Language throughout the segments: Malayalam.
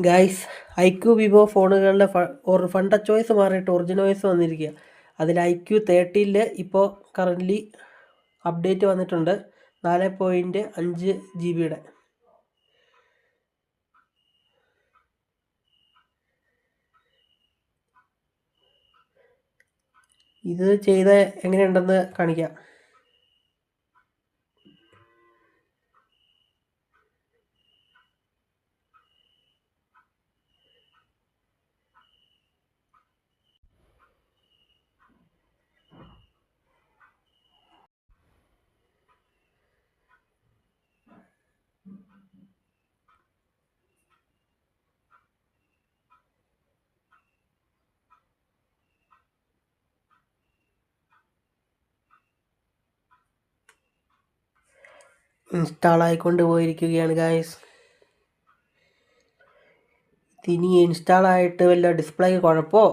ഗൈസ്, ഐക്യു വിവോ ഫോണുകളിലെ ഫണ്ട ചോയ്സ് മാറിയിട്ട് ഒറിജിനോയ്സ് വന്നിരിക്കുക. അതിൽ ഐക്യു 13 ഇപ്പോൾ കറൻ്റ്ലി അപ്ഡേറ്റ് വന്നിട്ടുണ്ട് 4.5 GB. ഇത് ചെയ്ത എങ്ങനെയുണ്ടെന്ന് കാണിക്കാം. ഇൻസ്റ്റാൾ ആയിക്കൊണ്ട് പോയിരിക്കുകയാണ് ഗായ്സ്. ഇനി ഇൻസ്റ്റാൾ ആയിട്ട് വല്ല ഡിസ്പ്ലേ കുഴപ്പമോ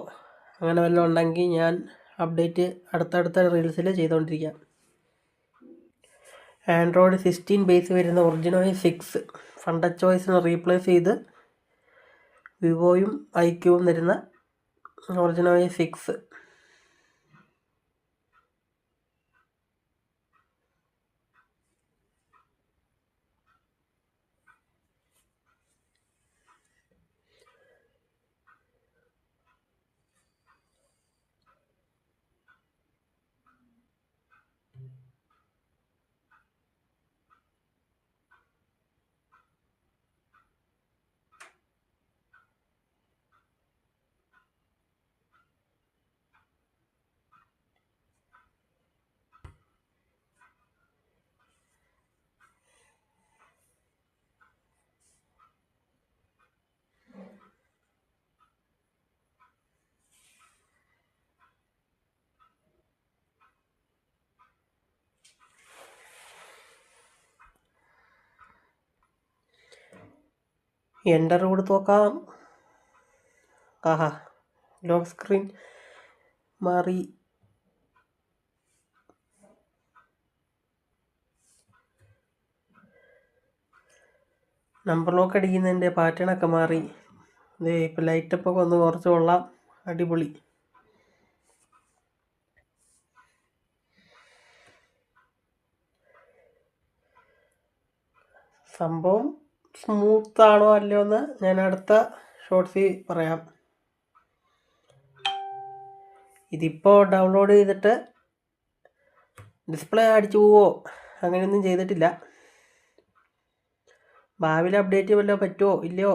അങ്ങനെ വല്ലതും ഉണ്ടെങ്കിൽ ഞാൻ അപ്ഡേറ്റ് അടുത്തടുത്ത റീൽസിൽ ചെയ്തുകൊണ്ടിരിക്കാം. ആൻഡ്രോയിഡ് 16 ബേസ് വരുന്ന ഒറിജിനോയ് 6 ഫണ്ട ചോയ്സിന് റീപ്ലേസ് ചെയ്ത് വിവോയും ഐക്യുവും വരുന്ന ഒറിജിനോയ് 6. എൻ്റർ കൊടുത്ത് നോക്കാം. ആഹാ, ലോക്ക് സ്ക്രീൻ മാറി. നമ്പർ ലോക്ക് അടിക്കുന്നതിൻ്റെ പാറ്റേണൊക്കെ മാറി. ഇപ്പം ലൈറ്റപ്പൊക്കെ ഒന്ന് കുറച്ച് കൊള്ളാം. അടിപൊളി. സംഭവം സ്മൂത്താണോ അല്ലയോ എന്ന് ഞാൻ അടുത്ത ഷോർട്സിൽ പറയാം. ഇതിപ്പോൾ ഡൗൺലോഡ് ചെയ്തിട്ട് ഡിസ്പ്ലേ അടിച്ചു പോവോ അങ്ങനെയൊന്നും ചെയ്തിട്ടില്ല. ഭാവിയിൽ അപ്ഡേറ്റ് വല്ലതും പറ്റുമോ ഇല്ലയോ